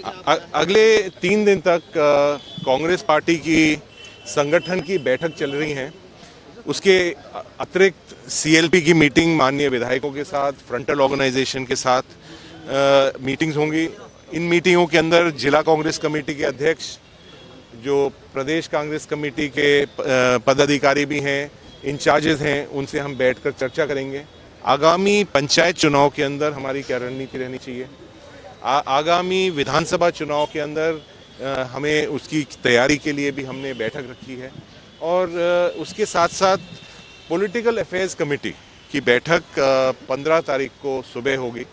अगले 3 दिन तक कांग्रेस पार्टी की संगठन की बैठक चल रही है। उसके अतिरिक्त सीएलपी की मीटिंग माननीय विधायकों के साथ, फ्रंटल ऑर्गेनाइजेशन के साथ मीटिंग्स होंगी। इन मीटिंगों के अंदर जिला कांग्रेस कमेटी के अध्यक्ष, जो प्रदेश कांग्रेस कमेटी के पदाधिकारी भी हैं, इंचार्जेस हैं, उनसे हम बैठकर चर्चा करेंगे। आगामी पंचायत चुनाव के अंदर हमारी क्या रणनीति रहनी चाहिए, आगामी विधानसभा चुनाव के अंदर हमें उसकी तैयारी के लिए भी हमने बैठक रखी है। और उसके साथ साथ पॉलिटिकल अफेयर्स कमेटी की बैठक 15 तारीख को सुबह होगी।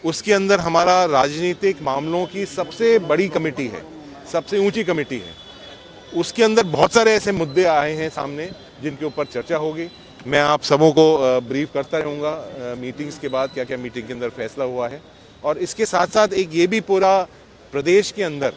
उसके अंदर हमारा राजनीतिक मामलों की सबसे बड़ी कमेटी है, सबसे ऊंची कमेटी है। उसके अंदर बहुत सारे ऐसे मुद्दे आए हैं सामने जिनके ऊपर चर्चा होगी। मैं आप सबों को ब्रीफ करता रहूँगा मीटिंग्स के बाद क्या क्या मीटिंग के अंदर फैसला हुआ है। और इसके साथ साथ एक ये भी पूरा प्रदेश के अंदर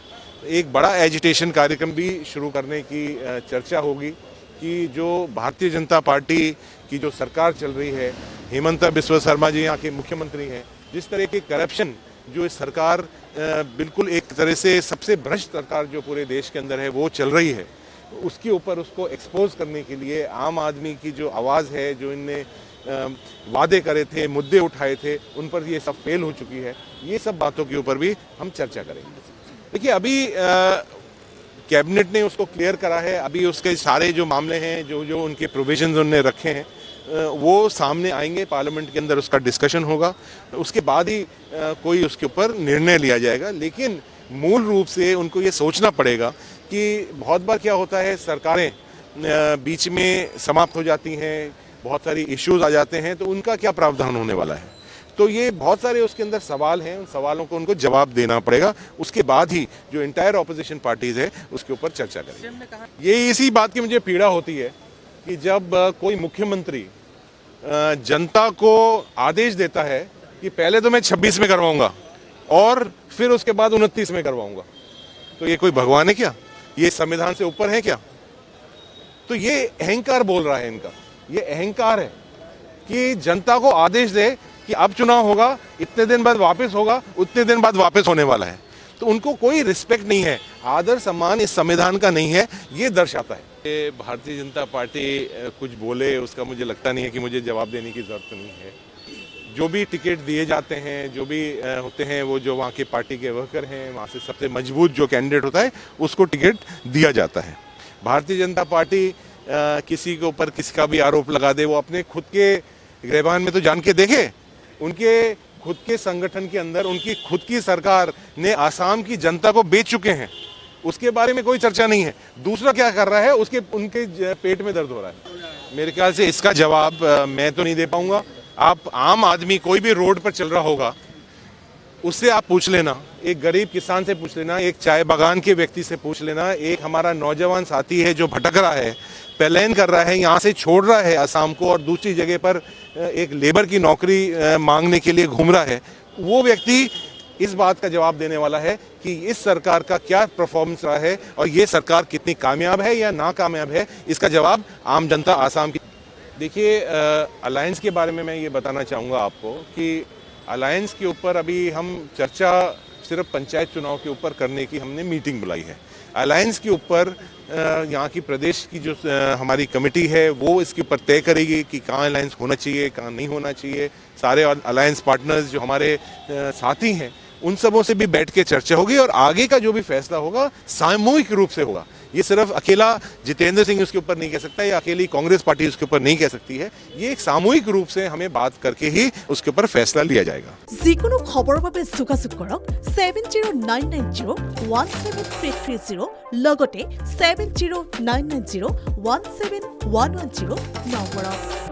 एक बड़ा एजिटेशन कार्यक्रम भी शुरू करने की चर्चा होगी कि जो भारतीय जनता पार्टी की जो सरकार चल रही है, हेमंत बिस्वा शर्मा जी यहाँ के मुख्यमंत्री हैं, जिस तरह के करप्शन जो इस सरकार बिल्कुल एक तरह से सबसे भ्रष्ट सरकार जो पूरे देश के अंदर है वो चल रही है, उसके ऊपर उसको एक्सपोज करने के लिए आम आदमी की जो आवाज़ है, जो इनने वादे करे थे, मुद्दे उठाए थे, उन पर ये सब फेल हो चुकी है। ये सब बातों के ऊपर भी हम चर्चा करेंगे। देखिए, अभी कैबिनेट ने उसको क्लियर करा है। अभी उसके सारे जो मामले हैं, जो जो उनके प्रोविजंस उन्होंने रखे हैं, वो सामने आएंगे, पार्लियामेंट के अंदर उसका डिस्कशन होगा। उसके बाद ही कोई उसके ऊपर निर्णय लिया जाएगा। लेकिन मूल रूप से उनको ये सोचना पड़ेगा कि बहुत बार क्या होता है, सरकारें बीच में समाप्त हो जाती हैं, बहुत सारी इश्यूज आ जाते हैं, तो उनका क्या प्रावधान होने वाला है। तो ये बहुत सारे उसके अंदर सवाल हैं, उन सवालों को उनको जवाब देना पड़ेगा। उसके बाद ही जो इंटायर ऑपोजिशन पार्टीज है उसके ऊपर चर्चा करेंगे। ये इसी बात की मुझे पीड़ा होती है कि जब कोई मुख्यमंत्री जनता को आदेश देता है कि पहले तो मैं 26 में करवाऊंगा और फिर उसके बाद 29 में करवाऊंगा, तो ये कोई भगवान है क्या? ये संविधान से ऊपर है क्या? तो ये अहंकार बोल रहा है इनका। ये अहंकार है कि जनता को आदेश दे कि अब चुनाव होगा, इतने दिन बाद वापस होगा, उतने दिन बाद वापस होने वाला है। तो उनको कोई रिस्पेक्ट नहीं है, आदर सम्मान इस संविधान का नहीं है। ये दर्शाता है। ये भारतीय जनता पार्टी कुछ बोले उसका मुझे लगता नहीं है कि मुझे जवाब देने की जरूरत नहीं है। जो भी टिकट दिए जाते हैं, जो भी होते हैं, वो जो वहाँ के पार्टी के वर्कर हैं, वहाँ से सबसे मजबूत जो कैंडिडेट होता है उसको टिकट दिया जाता है। भारतीय जनता पार्टी किसी के ऊपर किसी का भी आरोप लगा दे, वो अपने खुद के गिरबान में तो जान के देखे। उनके खुद के संगठन के अंदर उनकी खुद की सरकार ने आसाम की जनता को बेच चुके हैं, उसके बारे में कोई चर्चा नहीं है। दूसरा क्या कर रहा है, उनके पेट में दर्द हो रहा है। मेरे ख्याल से इसका जवाब मैं तो नहीं दे पाऊंगा। आप आम आदमी कोई भी रोड पर चल रहा होगा, उससे आप पूछ लेना, एक गरीब किसान से पूछ लेना, एक चाय बागान के व्यक्ति से पूछ लेना, एक हमारा नौजवान साथी है जो भटक रहा है, पलायन कर रहा है, यहाँ से छोड़ रहा है असम को और दूसरी जगह पर एक लेबर की नौकरी मांगने के लिए घूम रहा है, वो व्यक्ति इस बात का जवाब देने वाला है कि इस सरकार का क्या परफॉर्मेंस रहा है और ये सरकार कितनी कामयाब है या नाकामयाब है। इसका जवाब आम जनता आसाम की। देखिए, अलायंस के बारे में मैं ये बताना चाहूँगा आपको कि अलायंस के ऊपर अभी हम चर्चा सिर्फ पंचायत चुनाव के ऊपर करने की हमने मीटिंग बुलाई है। अलायंस के ऊपर यहाँ की प्रदेश की जो हमारी कमेटी है वो इसके ऊपर तय करेगी कि कहाँ अलायंस होना चाहिए, कहाँ नहीं होना चाहिए। सारे अलायंस पार्टनर्स जो हमारे साथी हैं उन सबों से भी बैठ के चर्चा होगी और आगे का जो भी फैसला होगा सामूहिक रूप से होगा। ये सिर्फ अकेला जितेंद्र सिंह उसके ऊपर नहीं कह सकता या अकेली कांग्रेस पार्टी उसके ऊपर नहीं कह सकती है। ये एक सामूहिक रूप से हमें बात करके ही उसके ऊपर फैसला लिया जाएगा। যিকোনো খবৰৰ বাবে যোগাযোগ কৰক 7099017330 লগতে 7099017110 নম্বৰত।